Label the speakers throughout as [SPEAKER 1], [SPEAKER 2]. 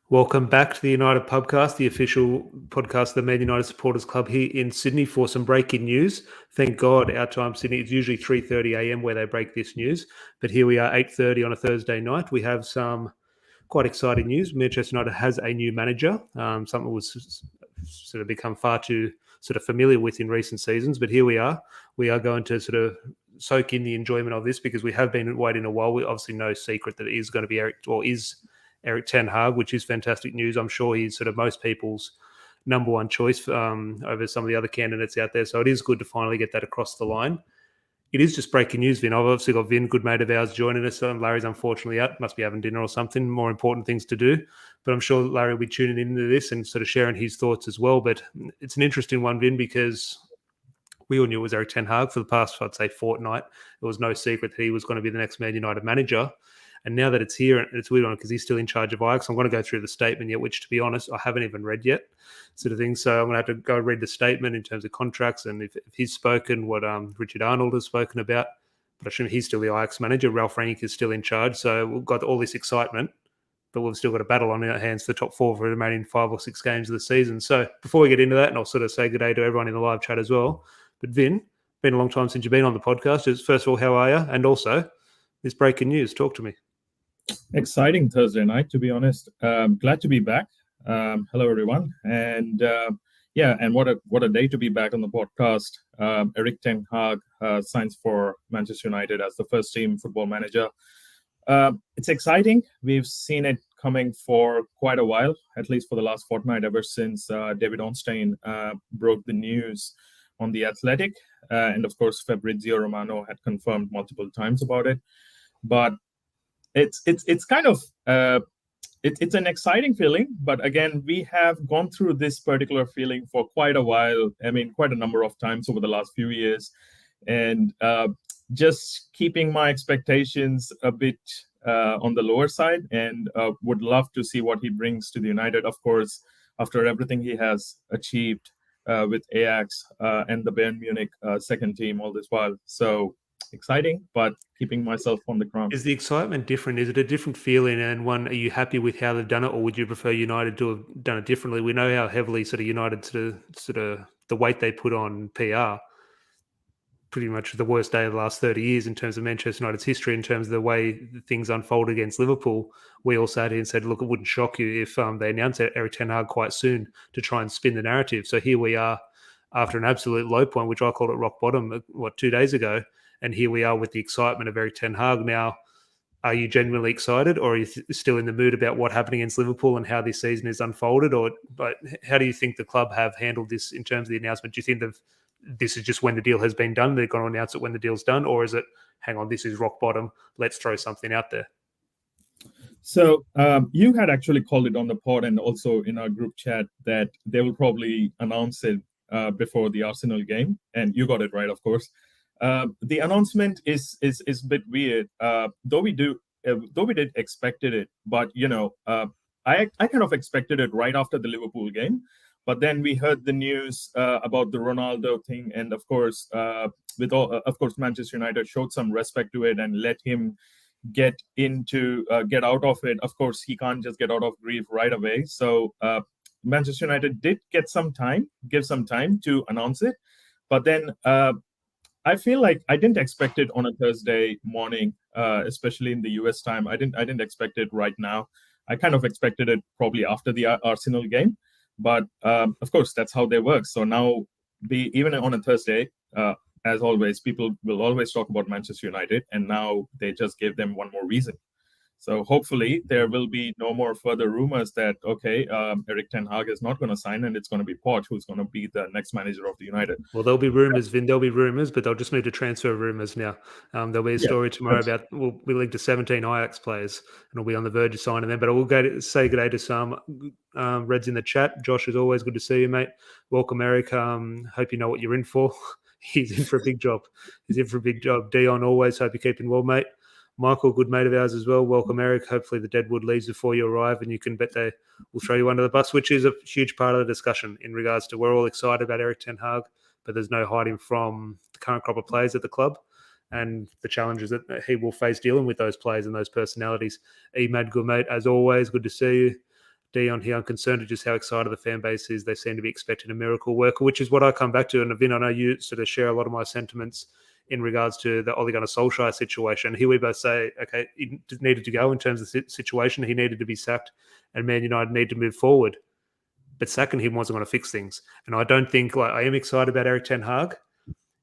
[SPEAKER 1] Welcome back to the United Pubcast, the official podcast of the Man United Supporters Club here in Sydney for some breaking news. Thank God our time Sydney, it's usually 3:30 a.m. where they break this news, but here we are 8:30 on a Thursday night. We have some quite exciting news. Manchester United has a new manager, something was sort of become far too sort of familiar with in recent seasons, but here we are. We are going to sort of soak in the enjoyment of this because we have been waiting a while. We obviously no secret that it is going to be Erik Ten Hag, which is fantastic news. I'm sure he's sort of most people's number one choice over some of the other candidates out there. So it is good to finally get that across the line. It is just breaking news, Vin. I've obviously got Vin, good mate of ours, joining us. Larry's unfortunately out, must be having dinner or something, more important things to do. But I'm sure Larry will be tuning into this and sort of sharing his thoughts as well. But it's an interesting one, Vin, because we all knew it was Erik Ten Hag for the past, I'd say, fortnight. It was no secret that he was going to be the next Man United manager. And now that it's here, and it's weird one because he's still in charge of Ajax, I'm going to go through the statement yet, which, to be honest, I haven't even read yet, sort of thing. So I'm going to have to go read the statement in terms of contracts and if he's spoken, what Richard Arnold has spoken about. But I assume he's still the Ajax manager. Ralph Rangnick is still in charge. So we've got all this excitement, but we've still got a battle on our hands for the top four for the remaining 5 or 6 games of the season. So before we get into that, and I'll sort of say good day to everyone in the live chat as well. But Vin, been a long time since you've been on the podcast. Just first of all, how are you? And also, this breaking news. Talk to me.
[SPEAKER 2] Exciting Thursday night, to be honest. Glad to be back. Hello, everyone. And and what a day to be back on the podcast. Erik Ten Hag signs for Manchester United as the first team football manager. It's exciting. We've seen it coming for quite a while, at least for the last fortnight, ever since David Ornstein broke the news on The Athletic. And of course, Fabrizio Romano had confirmed multiple times about it. But it's kind of it's an exciting feeling, but again, we have gone through this particular feeling for quite a while. I mean, quite a number of times over the last few years, and just keeping my expectations a bit on the lower side, and would love to see what he brings to the United. Of course, after everything he has achieved with Ajax and the Bayern Munich second team all this while, so. Exciting, but keeping myself on the ground.
[SPEAKER 1] Is the excitement different? Is it a different feeling? And one, are you happy with how they've done it, or would you prefer United to have done it differently? We know how heavily sort of United sort of the weight they put on PR. Pretty much the worst day of the last 30 years in terms of Manchester United's history, in terms of the way things unfold against Liverpool. We all sat here and said, look, it wouldn't shock you if they announced Erik Ten Hag quite soon to try and spin the narrative. So here we are after an absolute low point, which I called it rock bottom, 2 days ago. And here we are with the excitement of Erik Ten Hag. Now, are you genuinely excited, or are you still in the mood about what happened against Liverpool and how this season is unfolded? But how do you think the club have handled this in terms of the announcement? Do you think this is just when the deal has been done, they're going to announce it when the deal's done, or is it, hang on, this is rock bottom, let's throw something out there?
[SPEAKER 2] So you had actually called it on the pod and also in our group chat that they will probably announce it before the Arsenal game, and you got it right, of course. The announcement is a bit weird, though we did expected it, but I kind of expected it right after the Liverpool game, but then we heard the news about the Ronaldo thing, and of course, Manchester United showed some respect to it and let him get out of it. Of course, he can't just get out of grief right away, so Manchester United did give some time to announce it, but then. I feel like I didn't expect it on a Thursday morning, especially in the US time. I didn't expect it right now. I kind of expected it probably after the Arsenal game, but of course that's how they work. So now, even on a Thursday, as always, people will always talk about Manchester United, and now they just gave them one more reason. So hopefully there will be no more further rumors that, Erik Ten Hag is not going to sign and it's going to be Poch who's going to be the next manager of the United.
[SPEAKER 1] Well, there'll be rumours, Vin. There'll be rumours, but they'll just move to transfer rumours now. There'll be a story tomorrow about we'll be linked to 17 Ajax players and we'll be on the verge of signing them. But I will say good day to some Reds in the chat. Josh, as always, good to see you, mate. Welcome, Erik. Hope you know what you're in for. He's in for a big job. Dion, always hope you're keeping well, mate. Michael, good mate of ours as well. Welcome, Erik. Hopefully the Deadwood leaves before you arrive and you can bet they will throw you under the bus, which is a huge part of the discussion in regards to we're all excited about Erik Ten Hag, but there's no hiding from the current crop of players at the club and the challenges that he will face dealing with those players and those personalities. Emad, good mate, as always, good to see you. Dion here. I'm concerned at just how excited the fan base is. They seem to be expecting a miracle worker, which is what I come back to. And Vin, I know you sort of share a lot of my sentiments in regards to the Ole Gunnar Solskjaer situation. Here we both say, okay, he needed to go in terms of the situation. He needed to be sacked, and Man United need to move forward. But sacking him wasn't going to fix things. And I don't think, I am excited about Erik Ten Hag.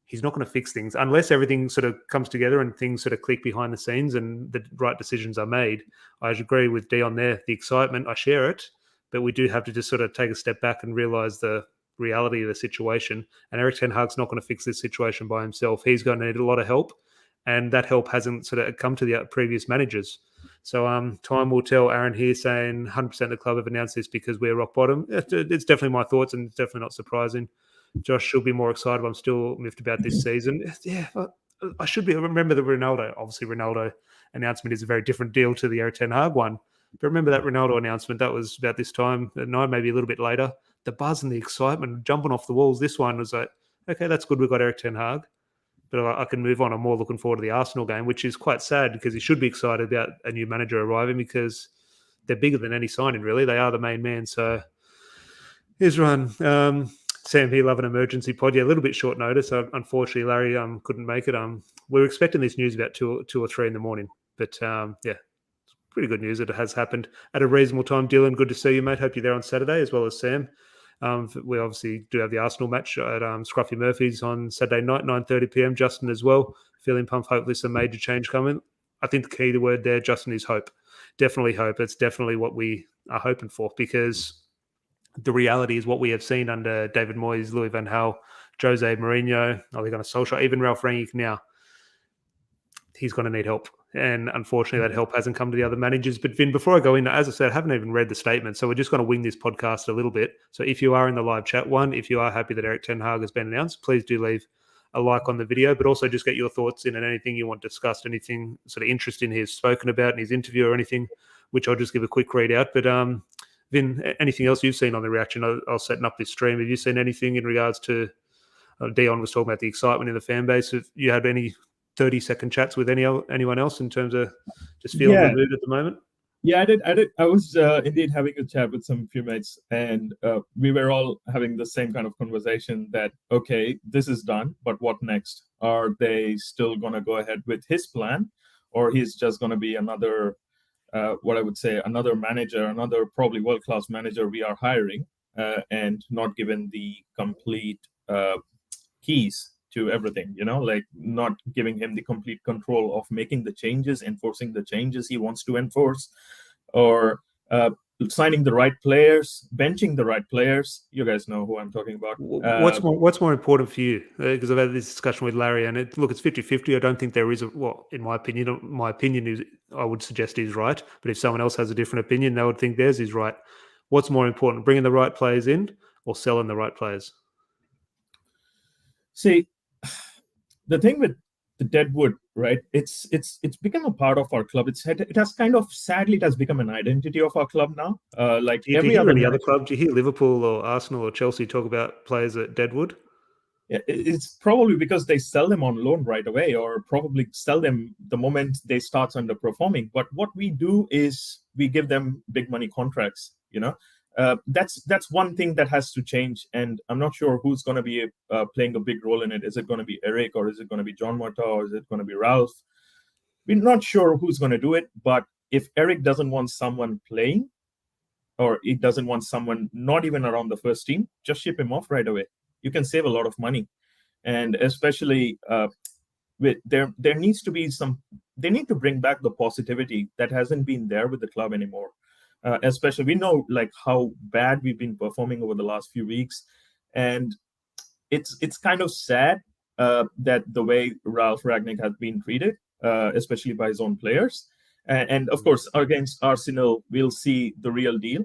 [SPEAKER 1] He's not going to fix things unless everything sort of comes together and things sort of click behind the scenes and the right decisions are made. I agree with Dion there. The excitement, I share it, but we do have to just sort of take a step back and realise the reality of the situation. And Erik Ten Hag's not going to fix this situation by himself. He's going to need a lot of help, and that help hasn't sort of come to the previous managers. So time will tell. Aaron here saying 100% the club have announced this because we're rock bottom. It's definitely my thoughts, and it's definitely not surprising. Josh should be more excited. I'm still miffed about this season. Yeah, I should be. Remember the Ronaldo announcement is a very different deal to the Erik Ten Hag one. But remember that Ronaldo announcement, that was about this time at night, maybe a little bit later. The buzz and the excitement jumping off the walls. This one was like, okay, that's good. We've got Erik Ten Hag. But I can move on. I'm more looking forward to the Arsenal game, which is quite sad because he should be excited about a new manager arriving because they're bigger than any signing, really. They are the main man. So here's one. Sam here, love an emergency pod. Yeah, a little bit short notice. Unfortunately, Larry couldn't make it. We were expecting this news about 2 or 3 in the morning. But yeah, pretty good news that it has happened at a reasonable time. Dylan, good to see you, mate. Hope you're there on Saturday, as well as Sam. We obviously do have the Arsenal match at Scruffy Murphy's on Saturday night, 9:30 p.m. Justin as well. Feeling pumped. Hopefully some major change coming. I think the key word there, Justin, is hope. Definitely hope. It's definitely what we are hoping for because the reality is what we have seen under David Moyes, Louis van Gaal, Jose Mourinho, Ole Gunnar Solskjaer, even Ralph Rangnick now. He's going to need help. And unfortunately, that help hasn't come to the other managers. But Vin, before I go in, as I said, I haven't even read the statement. So we're just going to wing this podcast a little bit. So if you are in the live chat, if you are happy that Erik Ten Hag has been announced, please do leave a like on the video, but also just get your thoughts in and anything you want discussed, anything sort of interesting he's spoken about in his interview or anything, which I'll just give a quick read out. But Vin, anything else you've seen on the reaction? I was setting up this stream. Have you seen anything in regards to Dion was talking about the excitement in the fan base? Have you had any 30-second chats with anyone else in terms of just feeling the mood at the moment?
[SPEAKER 2] Yeah, I did. I was indeed having a chat with some few mates, and we were all having the same kind of conversation that, okay, this is done, but what next? Are they still going to go ahead with his plan, or he's just going to be another, what I would say, another manager, another probably world-class manager we are hiring, and not given the complete keys to everything, like not giving him the complete control of making the changes, enforcing the changes he wants to enforce, or signing the right players, benching the right players. You guys know who I'm talking about.
[SPEAKER 1] What's more important for you? Because I've had this discussion with Larry, and it's 50-50. I don't think there is in my opinion is, I would suggest is right. But if someone else has a different opinion, they would think theirs is right. What's more important, bringing the right players in or selling the right players?
[SPEAKER 2] See, the thing with the Deadwood, right? It's become a part of our club. It has kind of, sadly, it has become an identity of our club now. Like
[SPEAKER 1] do you
[SPEAKER 2] every
[SPEAKER 1] hear
[SPEAKER 2] other
[SPEAKER 1] any other club? Do you hear Liverpool or Arsenal or Chelsea talk about players at Deadwood?
[SPEAKER 2] It's probably because they sell them on loan right away, or probably sell them the moment they start underperforming. But what we do is we give them big money contracts. That's one thing that has to change, and I'm not sure who's going to be playing a big role in it. Is it going to be Erik, or is it going to be John Mota, or is it going to be Ralph? We're not sure who's going to do it, but if Erik doesn't want someone playing, or he doesn't want someone not even around the first team, just ship him off right away. You can save a lot of money, and especially there needs to be they need to bring back the positivity that hasn't been there with the club anymore. Especially, we know like how bad we've been performing over the last few weeks, and it's kind of sad that the way Ralph Rangnick has been treated, especially by his own players. And of course, against Arsenal, we'll see the real deal.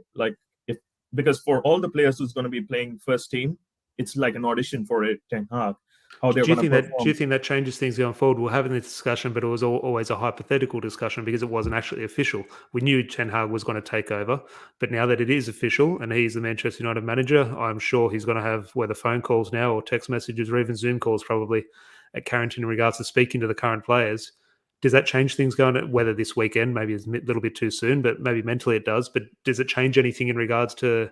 [SPEAKER 2] Because for all the players who's going to be playing first team, it's like an audition for a Ten Hag.
[SPEAKER 1] Do you think that changes things going forward? We're having this discussion, but it was always a hypothetical discussion because it wasn't actually official. We knew Ten Hag was going to take over, but now that it is official and he's the Manchester United manager, I'm sure he's going to have whether phone calls now or text messages or even Zoom calls probably at Carrington in regards to speaking to the current players. Does that change things going, whether this weekend, maybe it's a little bit too soon, but maybe mentally it does, but does it change anything in regards to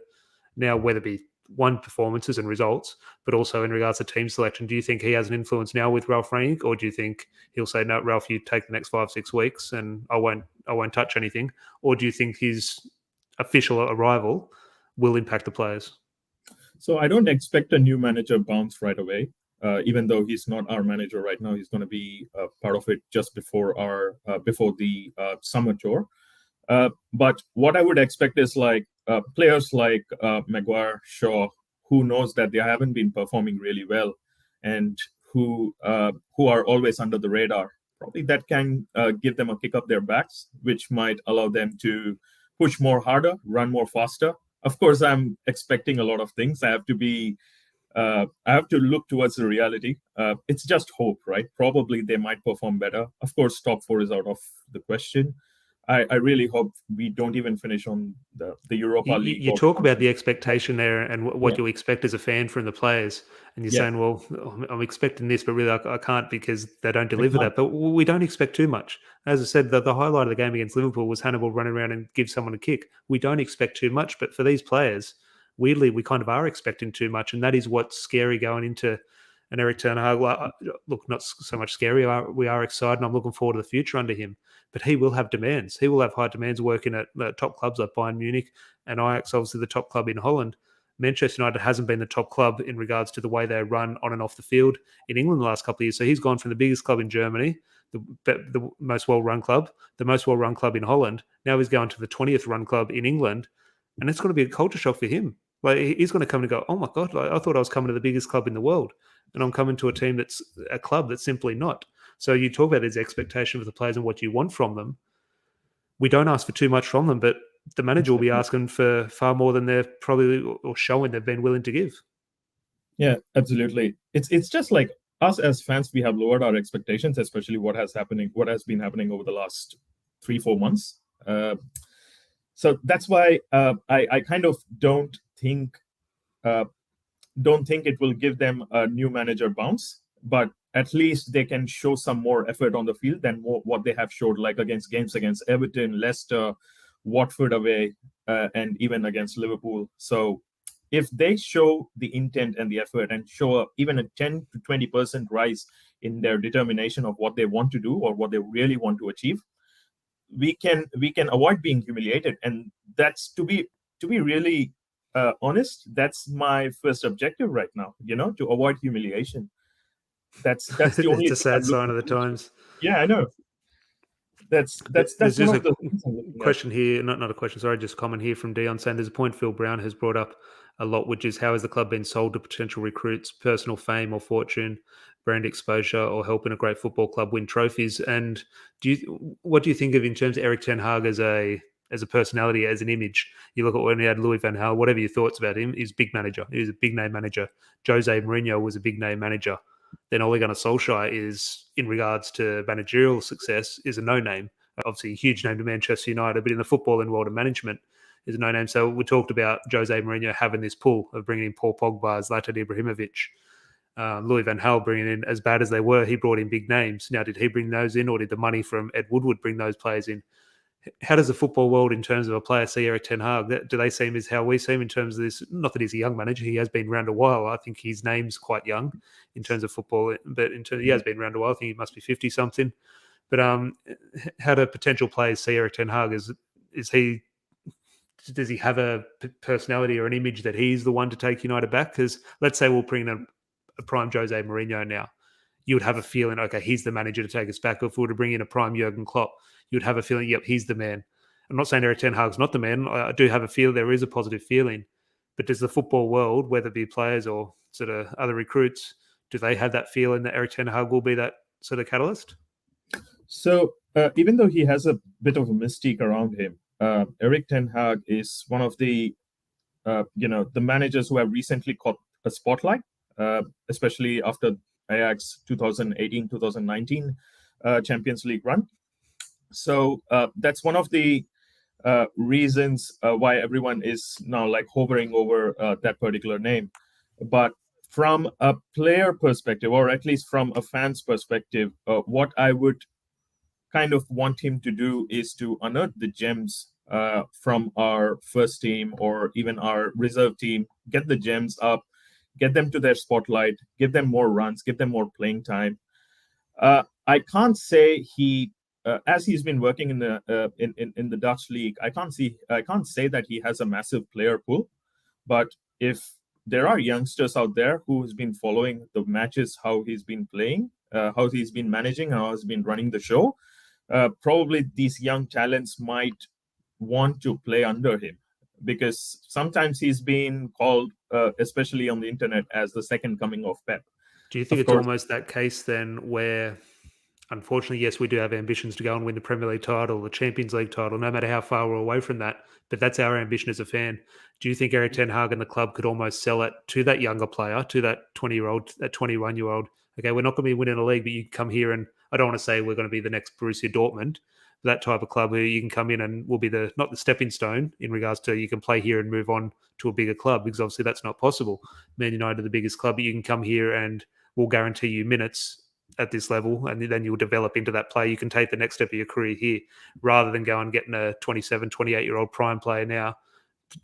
[SPEAKER 1] now, whether it be one, performances and results, but also in regards to team selection? Do you think he has an influence now with Ralph Rangnick, or do you think he'll say, no, Ralph, you take the next 5-6 weeks and I won't touch anything? Or do you think his official arrival will impact the players?
[SPEAKER 2] So I don't expect a new manager bounce right away. Even though he's not our manager right now, he's going to be part of it just before the summer tour. But what I would expect is players like Maguire, Shaw, who knows that they haven't been performing really well, and who are always under the radar. Probably that can give them a kick up their backs, which might allow them to push more harder, run more faster. Of course, I'm expecting a lot of things. I have to look towards the reality. It's just hope, right? Probably they might perform better. Of course, top 4 is out of the question. I really hope we don't even finish on the Europa League.
[SPEAKER 1] You talk about the expectation there and what you expect as a fan from the players. And you're saying, well, I'm expecting this, but really I can't because they don't deliver that. But we don't expect too much. As I said, the highlight of the game against Liverpool was Hannibal running around and give someone a kick. We don't expect too much. But for these players, weirdly, we kind of are expecting too much. And that is what's scary going into an Erik Ten Hag. Look, not so much scary. We are excited, and I'm looking forward to the future under him. But he will have demands. He will have high demands working at top clubs like Bayern Munich and Ajax, obviously the top club in Holland. Manchester United hasn't been the top club in regards to the way they run on and off the field in England the last couple of years. So he's gone from the biggest club in Germany, the most well-run club, the most well-run club in Holland. Now he's going to the 20th run club in England, and it's going to be a culture shock for him. Like, he's going to come and go, oh my God, I thought I was coming to the biggest club in the world, and I'm coming to a team that's a club that's simply not. So you talk about his expectation for the players and what you want from them. We don't ask for too much from them, but the manager will be asking for far more than they're probably or showing they've been willing to give.
[SPEAKER 2] Yeah, absolutely. It's just like us as fans, we have lowered our expectations, especially what has been happening over the last 3-4 months. So that's why I kind of don't think it will give them a new manager bounce, but at least they can show some more effort on the field than what they have showed, like games against Everton, Leicester, Watford away, and even against Liverpool. So if they show the intent and the effort and show even a 10 to 20% rise in their determination of what they want to do or what they really want to achieve, we can avoid being humiliated. And that's to be really honest, that's my first objective right now, to avoid humiliation. That's the only.
[SPEAKER 1] It's a sad sign of the times.
[SPEAKER 2] Yeah, I know. That's
[SPEAKER 1] there's
[SPEAKER 2] one
[SPEAKER 1] just
[SPEAKER 2] of the
[SPEAKER 1] question here, not a question, sorry, just a comment here from Dion saying there's a point Phil Brown has brought up a lot, which is how has the club been sold to potential recruits, personal fame or fortune, brand exposure, or helping a great football club win trophies? And what do you think of in terms of Erik Ten Hag as a personality, as an image? You look at when he had Louis van Gaal, whatever your thoughts about him, he's a big manager. He was a big name manager. Jose Mourinho was a big name manager. Then Ole Gunnar Solskjaer is, in regards to managerial success, is a no-name. Obviously a huge name to Manchester United, but in the footballing world of management is a no-name. So we talked about Jose Mourinho having this pull of bringing in Paul Pogba, Zlatan Ibrahimovic, Louis van Gaal bringing in, as bad as they were, he brought in big names. Now, did he bring those in, or did the money from Ed Woodward bring those players in? How does the football world, in terms of a player, see Erik Ten Hag? Do they see him as how we see him in terms of this? Not that he's a young manager; he has been around a while. I think his name's quite young in terms of football, but in terms he has been around a while. I think he must be 50 something. But how do potential players see Erik Ten Hag? Does he have a personality or an image that he's the one to take United back? Because let's say we'll bring in a prime Jose Mourinho now. You would have a feeling, okay, he's the manager to take us back. Or if we were to bring in a prime Jurgen Klopp, you'd have a feeling, yep, he's the man. I'm not saying Erik Ten Hag's not the man. I do have a feel there is a positive feeling. But does the football world, whether it be players or sort of other recruits, do they have that feeling that Erik Ten Hag will be that sort of catalyst?
[SPEAKER 2] So even though he has a bit of a mystique around him, Erik Ten Hag is one of the managers who have recently caught a spotlight, especially after Ajax 2018-2019 Champions League run. So that's one of the reasons why everyone is now hovering over that particular name. But from a player perspective, or at least from a fan's perspective, what I would kind of want him to do is to unearth the gems from our first team or even our reserve team, get the gems up, get them to their spotlight, give them more runs, give them more playing time. I can't say as he's been working in the Dutch league, I can't say that he has a massive player pool. But if there are youngsters out there who has been following the matches, how he's been playing, how he's been managing, how he's been running the show, probably these young talents might want to play under him, because sometimes he's been called, especially on the internet, as the second coming of Pep.
[SPEAKER 1] Do you think it's almost that case then where, unfortunately, yes, we do have ambitions to go and win the Premier League title, the Champions League title, no matter how far we're away from that, but that's our ambition as a fan. Do you think Erik Ten Hag and the club could almost sell it to that younger player, to that 20-year-old, that 21-year-old? Okay, we're not going to be winning a league, but you come here and I don't want to say we're going to be the next Borussia Dortmund, that type of club where you can come in and will be not the stepping stone in regards to you can play here and move on to a bigger club, because obviously that's not possible. Man United are the biggest club, but you can come here and we'll guarantee you minutes at this level, and then you'll develop into that player. You can take the next step of your career here rather than go and getting a 27, 28-year-old prime player now.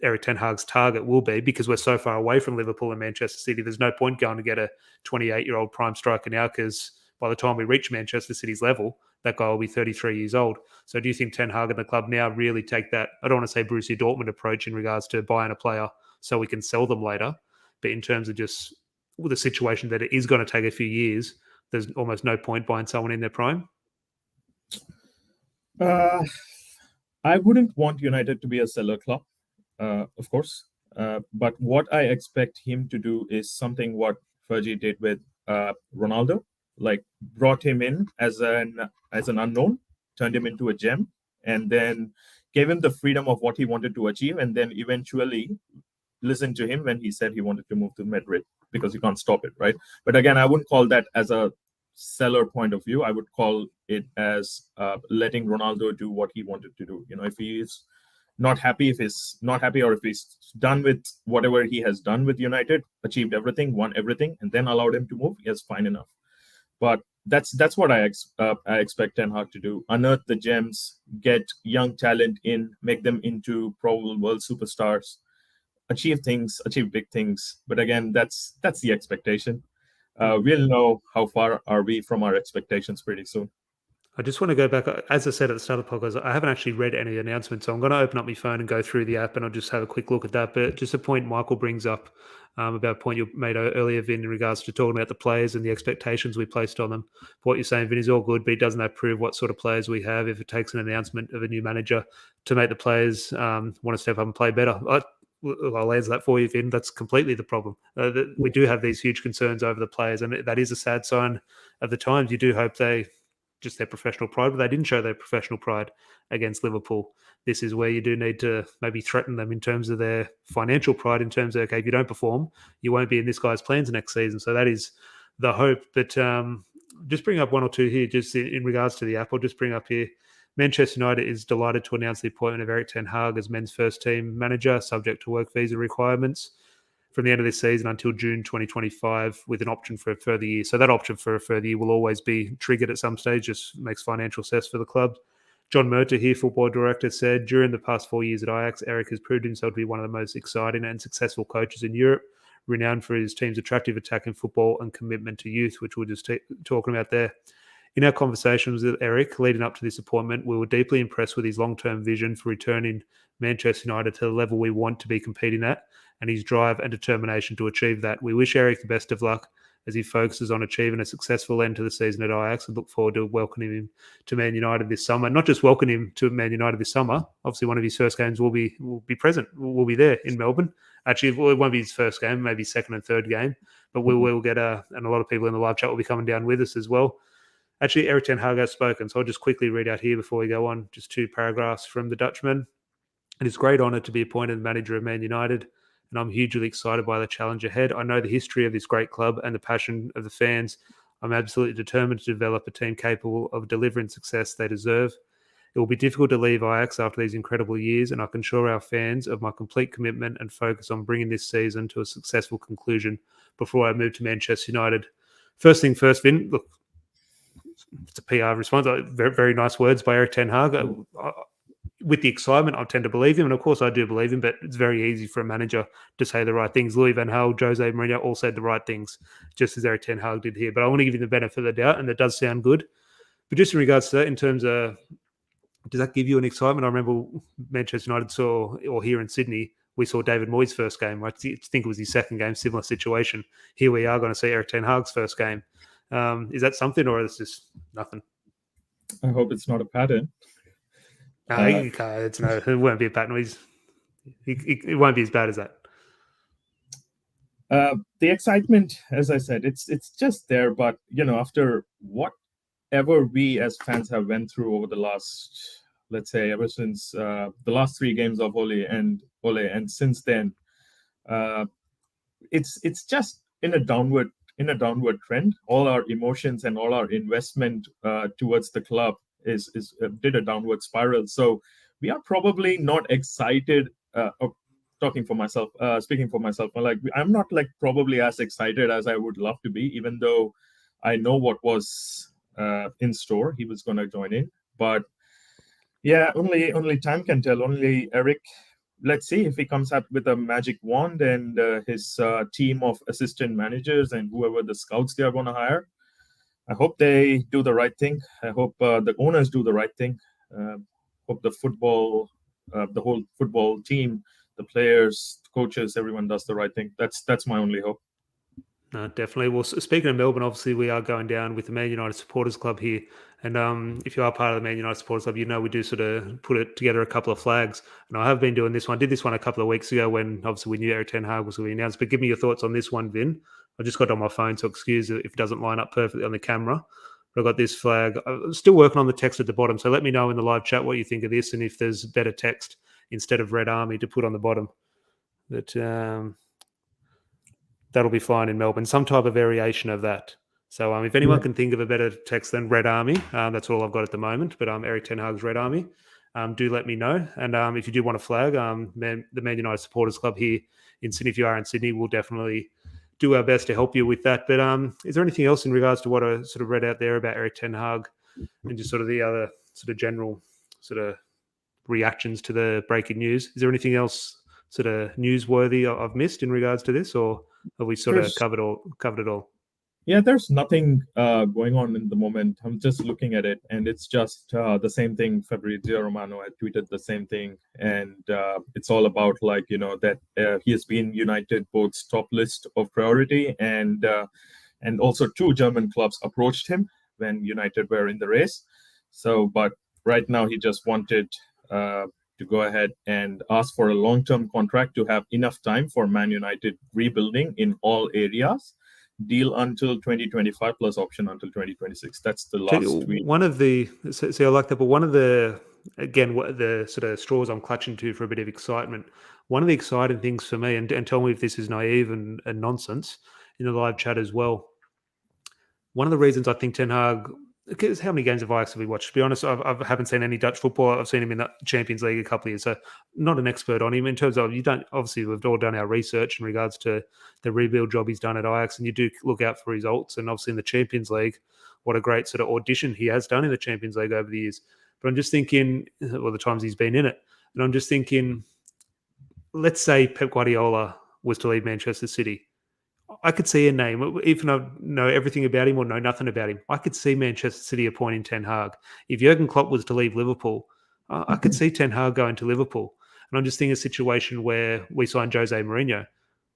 [SPEAKER 1] Erik Ten Hag's target will be, because we're so far away from Liverpool and Manchester City, there's no point going to get a 28-year-old prime striker now, because by the time we reach Manchester City's level, that guy will be 33 years old. So do you think Ten Hag and the club now really take that, I don't want to say Borussia Dortmund approach in regards to buying a player so we can sell them later, but in terms of just the situation that it is going to take a few years, there's almost no point buying someone in their prime?
[SPEAKER 2] I wouldn't want United to be a seller club, of course. But what I expect him to do is something what Fergie did with Ronaldo, like brought him in as an unknown, turned him into a gem, and then gave him the freedom of what he wanted to achieve, and then eventually listened to him when he said he wanted to move to Madrid, because you can't stop it, right? But again, I wouldn't call that as a seller point of view. I would call it as letting Ronaldo do what he wanted to do. If he is not happy, or if he's done with whatever he has done with United, achieved everything, won everything, and then allowed him to move, yes, fine enough. But that's what I expect Ten Hag to do: unearth the gems, get young talent in, make them into probable world superstars, achieve big things. But again, that's the expectation. We'll know how far are we from our expectations pretty soon.
[SPEAKER 1] I just want to go back. As I said at the start of the podcast, I haven't actually read any announcements, so I'm going to open up my phone and go through the app, and I'll just have a quick look at that. But just a point Michael brings up about a point you made earlier, Vin, in regards to talking about the players and the expectations we placed on them. What you're saying, Vin, is all good, but it doesn't prove what sort of players we have. If it takes an announcement of a new manager to make the players want to step up and play better, I'll answer that for you, Vin. That's completely the problem. We do have these huge concerns over the players, and that is a sad sign of the times. You do hope just their professional pride, but they didn't show their professional pride against Liverpool. This is where you do need to maybe threaten them in terms of their financial pride, in terms of, okay, if you don't perform, you won't be in this guy's plans next season. So that is the hope. But just bring up one or two here, just in regards to the app. I'll just bring up here, Manchester United is delighted to announce the appointment of Erik Ten Hag as men's first team manager, subject to work visa requirements, from the end of this season until June 2025, with an option for a further year. So that option for a further year will always be triggered at some stage, just makes financial sense for the club. John Murter here, football director, said, during the past 4 years at Ajax, Erik has proved himself to be one of the most exciting and successful coaches in Europe, renowned for his team's attractive attacking football and commitment to youth, which we're just talking about there. In our conversations with Erik leading up to this appointment, we were deeply impressed with his long-term vision for returning Manchester United to the level we want to be competing at, and his drive and determination to achieve that. We wish Erik the best of luck as he focuses on achieving a successful end to the season at Ajax, and look forward to welcoming him to Man United this summer. Not just welcoming him to Man United this summer, obviously one of his first games will be present. We'll be there in Melbourne. Actually, it won't be his first game, maybe second and third game, but we will get and a lot of people in the live chat will be coming down with us as well. Actually, Erik Ten Hag has spoken, so I'll just quickly read out here before we go on, just 2 paragraphs from the Dutchman. It is a great honour to be appointed manager of Man United, and I'm hugely excited by the challenge ahead. I know the history of this great club and the passion of the fans. I'm absolutely determined to develop a team capable of delivering success they deserve. It will be difficult to leave Ajax after these incredible years, and I can assure our fans of my complete commitment and focus on bringing this season to a successful conclusion before I move to Manchester United. First thing first, Vin, look, it's a PR response. Very, very nice words by Erik Ten Hag. With the excitement, I tend to believe him, and of course I do believe him, but it's very easy for a manager to say the right things. Louis van Gaal, Jose Mourinho all said the right things, just as Erik Ten Hag did here. But I want to give you the benefit of the doubt, and it does sound good. But just in regards to that, in terms of, does that give you an excitement? I remember Manchester United saw, or here in Sydney, we saw David Moyes' first game. I think it was his second game, similar situation. Here we are going to see Erik Ten Hag's first game. Is that something, or is this nothing?
[SPEAKER 2] I hope it's not a pattern.
[SPEAKER 1] No, it won't be a pattern. It won't be as bad as that.
[SPEAKER 2] The excitement, as I said, it's just there. But after whatever we as fans have went through over the last, let's say, ever since the last 3 games of Ole, and since then, it's just in a downward trend. All our emotions and all our investment towards the club did a downward spiral. So we are probably not excited. Speaking for myself, I'm not probably as excited as I would love to be, even though I know what was in store. He was going to join in, but yeah, only time can tell. Only Erik. Let's see if he comes up with a magic wand and his team of assistant managers and whoever the scouts they are going to hire. I hope they do the right thing. I hope the owners do the right thing. Hope the whole football team, the players, coaches, everyone does the right thing. That's my only hope.
[SPEAKER 1] No, definitely. Well, speaking of Melbourne, obviously we are going down with the Man United Supporters Club here. And if you are part of the Man United Supporters Club, we do sort of put it together a couple of flags. And I have been doing this one. I did this one a couple of weeks ago when obviously we knew Erik Ten Hag was going to be announced. But give me your thoughts on this one, Vin. I just got it on my phone, so excuse if it doesn't line up perfectly on the camera. But I've got this flag. I'm still working on the text at the bottom. So let me know in the live chat what you think of this and if there's better text instead of Red Army to put on the bottom. But that'll be fine in Melbourne. Some type of variation of that. So if anyone can think of a better text than Red Army, that's all I've got at the moment. But Erik Ten Hag's Red Army. Do let me know. And if you do want a flag, the Man United Supporters Club here in Sydney, if you are in Sydney, we'll definitely do our best to help you with that. But is there anything else in regards to what I sort of read out there about Erik Ten Hag and just sort of the other sort of general sort of reactions to the breaking news? Is there anything else sort of newsworthy I've missed in regards to this, or have we sort of covered it all?
[SPEAKER 2] Yeah, there's nothing going on in the moment. I'm just looking at it, and it's just the same thing. Fabrizio Romano had tweeted the same thing, and it's all about that he has been United Board's top list of priority, and also 2 German clubs approached him when United were in the race. So, but right now he just wanted to go ahead and ask for a long-term contract to have enough time for Man United rebuilding in all areas. Deal until 2025 plus option until 2026. That's the last tweet.
[SPEAKER 1] One of the, I like that, but one of the, again, the sort of straws I'm clutching to for a bit of excitement, one of the exciting things for me, and tell me if this is naive and nonsense in the live chat as well, one of the reasons I think Ten Hag, because how many games of Ajax have we watched? To be honest, I haven't seen any Dutch football. I've seen him in the Champions League a couple of years, so not an expert on him in terms of obviously we've all done our research in regards to the rebuild job he's done at Ajax, and you do look out for results. And obviously in the Champions League, what a great sort of audition he has done in the Champions League over the years. But I'm just thinking, well, the times he's been in it, and I'm just thinking, let's say Pep Guardiola was to leave Manchester City. I could see a name, even though I know everything about him or know nothing about him. I could see Manchester City appointing Ten Hag. If Jurgen Klopp was to leave Liverpool, I could see Ten Hag going to Liverpool. And I'm just thinking a situation where we signed Jose Mourinho.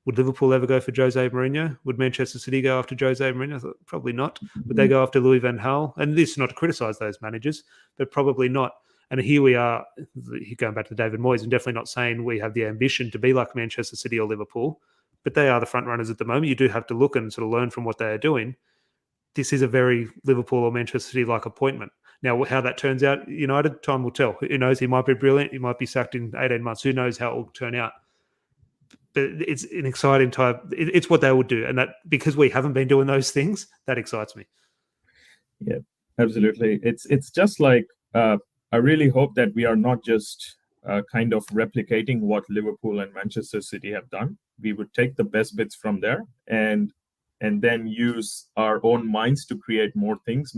[SPEAKER 1] Would Liverpool ever go for Jose Mourinho? Would Manchester City go after Jose Mourinho? I thought, probably not. Would they go after Louis van Gaal? And this is not to criticise those managers, but probably not. And here we are, going back to David Moyes, and definitely not saying we have the ambition to be like Manchester City or Liverpool, but they are the front runners at the moment. You do have to look and sort of learn from what they are doing. This is a very Liverpool or Manchester City-like appointment. Now, how that turns out, United, time will tell. Who knows? He might be brilliant. He might be sacked in 18 months. Who knows how it will turn out? But it's an exciting type. It's what they would do. And that, because we haven't been doing those things, that excites me.
[SPEAKER 2] Yeah, absolutely. It's just like, I really hope that we are not just kind of replicating what Liverpool and Manchester City have done. We would take the best bits from there and and then use our own minds to create more things,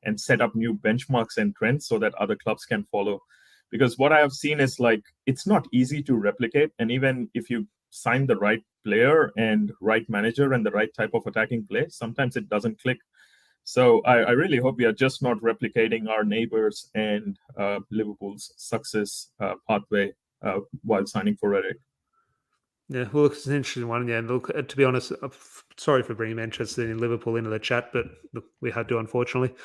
[SPEAKER 2] and set up new benchmarks and trends so that other clubs can follow. Because what I have seen is like it's not easy to replicate, and even if you sign the right player and right manager and the right type of attacking play, sometimes it doesn't click. So I really hope we are just not replicating our neighbors and Liverpool's success pathway while signing for Erik.
[SPEAKER 1] Yeah, well, it's an interesting one. Yeah, and look, to be honest, sorry for bringing Manchester and Liverpool into the chat, but look, we had to, unfortunately.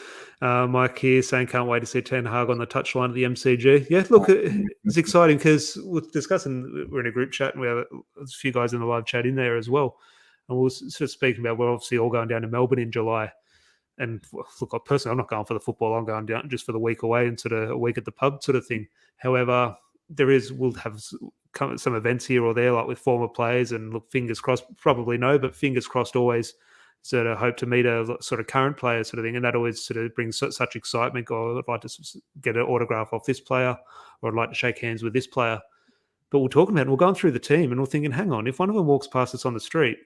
[SPEAKER 1] Mike here saying, can't wait to see Ten Hag on the touchline at the MCG. Yeah, look, it's exciting because we're discussing, we're in a group chat and we have a few guys in the live chat in there as well. And we're sort of speaking about, we're obviously all going down to Melbourne in July. And look, personally, I'm not going for the football. I'm going down just for the week away and sort of a week at the pub sort of thing. However, we'll have some events here or there, like with former players, and look, fingers crossed, probably no, but fingers crossed always sort of hope to meet a sort of current player sort of thing. And that always sort of brings such excitement. Go, I'd like to get an autograph off this player, or I'd like to shake hands with this player. But we're talking about it, we're going through the team and we're thinking, hang on, if one of them walks past us on the street,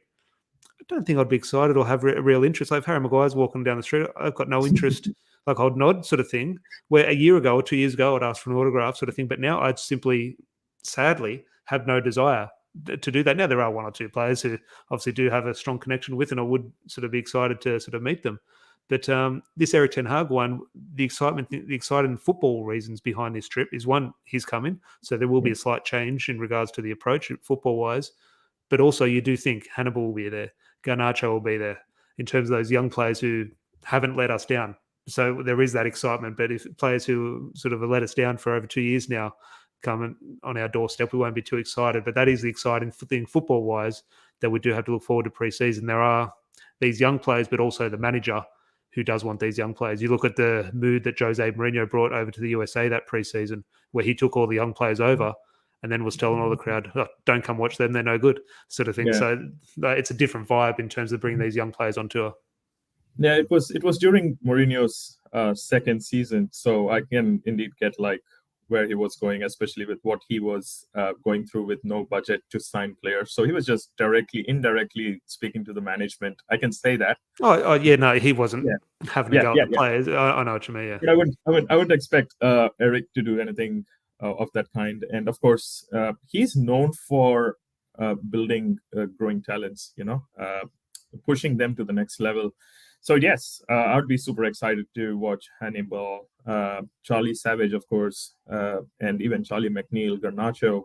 [SPEAKER 1] I don't think I'd be excited or have a real interest. Like if Harry Maguire's walking down the street, I've got no interest. Like I'd nod sort of thing, where a year ago or 2 years ago I'd ask for an autograph sort of thing. But now I'd simply, sadly, have no desire to do that. Now there are one or two players who obviously do have a strong connection with, and I would sort of be excited to sort of meet them. But this Erik Ten Hag one, the exciting football reasons behind this trip is one, he's coming. So there will be a slight change in regards to the approach football-wise. But also you do think Hannibal will be there. Garnacho will be there in terms of those young players who haven't let us down. So there is that excitement. But if players who sort of have let us down for over 2 years now come on our doorstep, we won't be too excited. But that is the exciting thing football-wise, that we do have to look forward to pre-season. There are these young players, but also the manager who does want these young players. You look at the mood that Jose Mourinho brought over to the USA that pre-season, where he took all the young players over and then was telling all the crowd, oh, don't come watch them, they're no good, sort of thing. Yeah. So it's a different vibe in terms of bringing these young players on tour.
[SPEAKER 2] Yeah, it was during Mourinho's second season, so I can indeed get like where he was going, especially with what he was going through with no budget to sign players. So he was just indirectly speaking to the management. I can say that.
[SPEAKER 1] Oh yeah, no, he wasn't having a go at the players. I know what you mean. Yeah,
[SPEAKER 2] but I wouldn't expect Erik to do anything of that kind. And of course, he's known for building growing talents. Pushing them to the next level. So yes, I'd be super excited to watch Hannibal, Charlie Savage, of course, and even Charlie McNeil, Garnacho.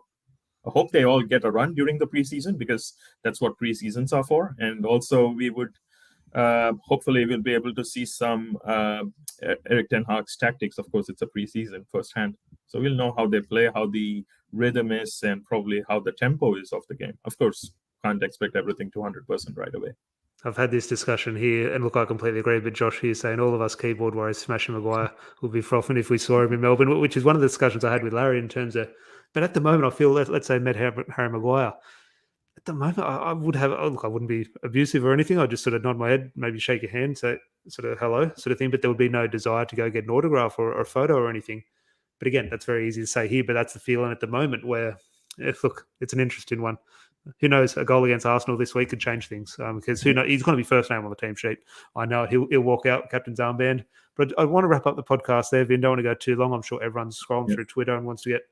[SPEAKER 2] I hope they all get a run during the preseason, because that's what preseasons are for. And also we would hopefully we'll be able to see some Erik Ten Hag's tactics. Of course, it's a preseason firsthand. So we'll know how they play, how the rhythm is, and probably how the tempo is of the game. Of course, can't expect everything 200% right away.
[SPEAKER 1] I've had this discussion here, and look, I completely agree. But Josh here saying all of us keyboard warriors smashing Maguire would be frothing if we saw him in Melbourne, which is one of the discussions I had with Larry in terms of. But at the moment, I feel, let's say, met Harry Maguire. At the moment, I would have. Look, I wouldn't be abusive or anything. I'd just sort of nod my head, maybe shake your hand, say sort of hello, sort of thing. But there would be no desire to go get an autograph or a photo or anything. But again, that's very easy to say here. But that's the feeling at the moment where, look, it's an interesting one. Who knows? A goal against Arsenal this week could change things, because who knows? He's going to be first name on the team sheet. I know it. He'll walk out captain's armband. But I want to wrap up the podcast there, Vin. Don't want to go too long. I'm sure everyone's scrolling through Twitter and wants to get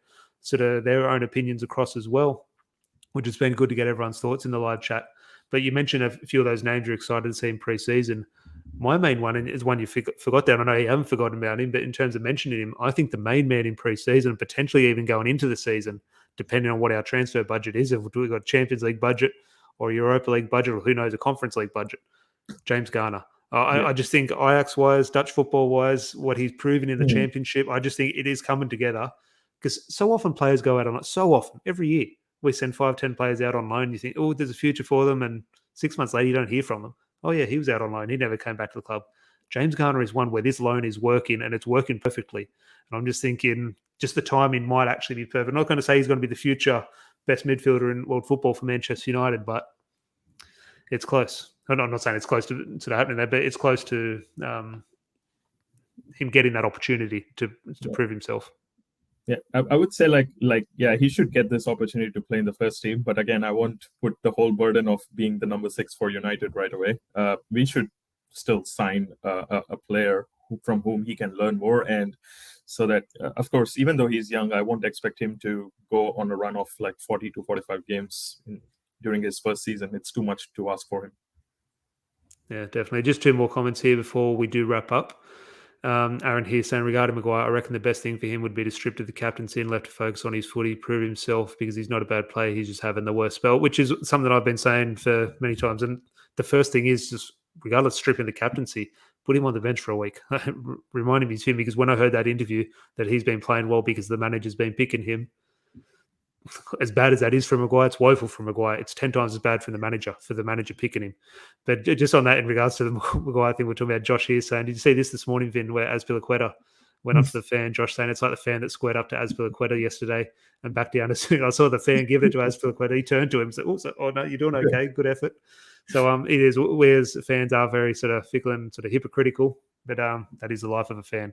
[SPEAKER 1] sort of their own opinions across as well, which has been good to get everyone's thoughts in the live chat. But you mentioned a few of those names you're excited to see in pre-season. My main one is one you forgot down. I know you haven't forgotten about him, but in terms of mentioning him, I think the main man in pre-season, potentially even going into the season, depending on what our transfer budget is, if we've got a Champions League budget or a Europa League budget, or who knows, a Conference League budget, James Garner. I just think Ajax-wise, Dutch football-wise, what he's proven in the Championship, I just think it is coming together, because so often players go out on it. So often, every year, we send 5-10 players out on loan. You think, oh, there's a future for them, and 6 months later, you don't hear from them. Oh, yeah, he was out on loan. He never came back to the club. James Garner is one where this loan is working, and it's working perfectly. And I'm just thinking, just the timing might actually be perfect. I'm not going to say he's going to be the future best midfielder in world football for Manchester United, but it's close. I'm not saying it's close to happening there, but it's close to him getting that opportunity to prove himself.
[SPEAKER 2] Yeah, I would say he should get this opportunity to play in the first team. But again, I won't put the whole burden of being the number 6 for United right away. We should still sign a player from whom he can learn more, and so that of course, even though he's young, I won't expect him to go on a run of like 40 to 45 games during his first season. It's too much to ask for him.
[SPEAKER 1] Yeah, definitely. Just two more comments here before we do wrap up. Aaron here saying regarding Maguire, I reckon the best thing for him would be to strip to the captaincy and left to focus on his footy, prove himself, because he's not a bad player. He's just having the worst spell, which is something I've been saying for many times. And the first thing is just, regardless, stripping the captaincy, put him on the bench for a week. Reminding me of him, because when I heard that interview that he's been playing well because the manager's been picking him, as bad as that is for Maguire, it's woeful for Maguire. It's 10 times as bad for the manager picking him. But just on that, in regards to the Maguire thing, we're talking about Josh here saying, did you see this morning, Vin, where Azpilicueta went up to the fan? Josh saying it's like the fan that squared up to Azpilicueta yesterday and back down as soon. I saw the fan give it to Azpilicueta. He turned to him and said, oh no, you're doing okay. Good effort. So it is, we as fans are very sort of fickle and sort of hypocritical, but that is the life of a fan.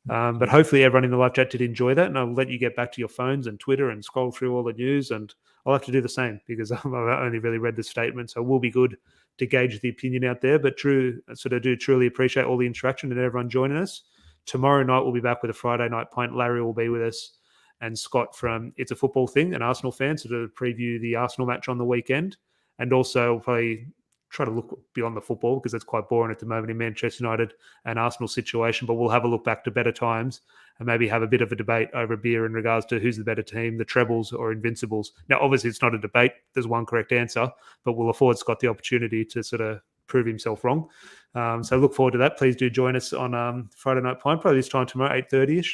[SPEAKER 1] But hopefully everyone in the live chat did enjoy that, and I'll let you get back to your phones and Twitter and scroll through all the news, and I'll have to do the same because I've only really read the statement, so it will be good to gauge the opinion out there. But do truly appreciate all the interaction and everyone joining us. Tomorrow night we'll be back with a Friday night pint. Larry will be with us, and Scott from It's a Football Thing, an Arsenal fan, so to preview the Arsenal match on the weekend, and also we'll probably try to look beyond the football because it's quite boring at the moment in Manchester United and Arsenal situation, but we'll have a look back to better times and maybe have a bit of a debate over a beer in regards to who's the better team, the Trebles or Invincibles. Now, obviously, it's not a debate. There's one correct answer, but we'll afford Scott the opportunity to sort of prove himself wrong. So look forward to that. Please do join us on Friday Night Pint, probably this time tomorrow, 8:30ish.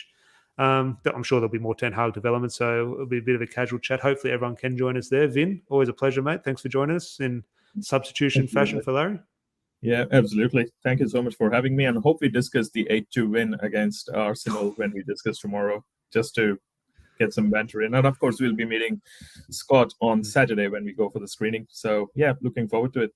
[SPEAKER 1] I'm sure there'll be more Ten Hag development, so it'll be a bit of a casual chat. Hopefully everyone can join us there. Vin, always a pleasure, mate. Thanks for joining us in substitution fashion for Larry.
[SPEAKER 2] Yeah, absolutely. Thank you so much for having me, and hope we discuss the 8-2 win against Arsenal when we discuss tomorrow, just to get some banter in. And of course, we'll be meeting Scott on Saturday when we go for the screening. So yeah, looking forward to it.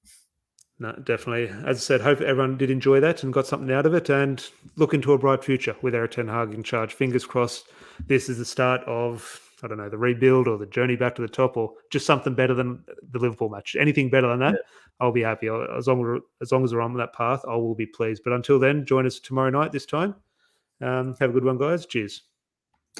[SPEAKER 1] No, definitely. As I said, hope everyone did enjoy that and got something out of it, and look into a bright future with Erik Ten Hag in charge. Fingers crossed this is the start of, I don't know, the rebuild or the journey back to the top, or just something better than the Liverpool match. Anything better than that, I'll be happy. As long as we're on that path, I will be pleased. But until then, join us tomorrow night this time. Have a good one, guys. Cheers.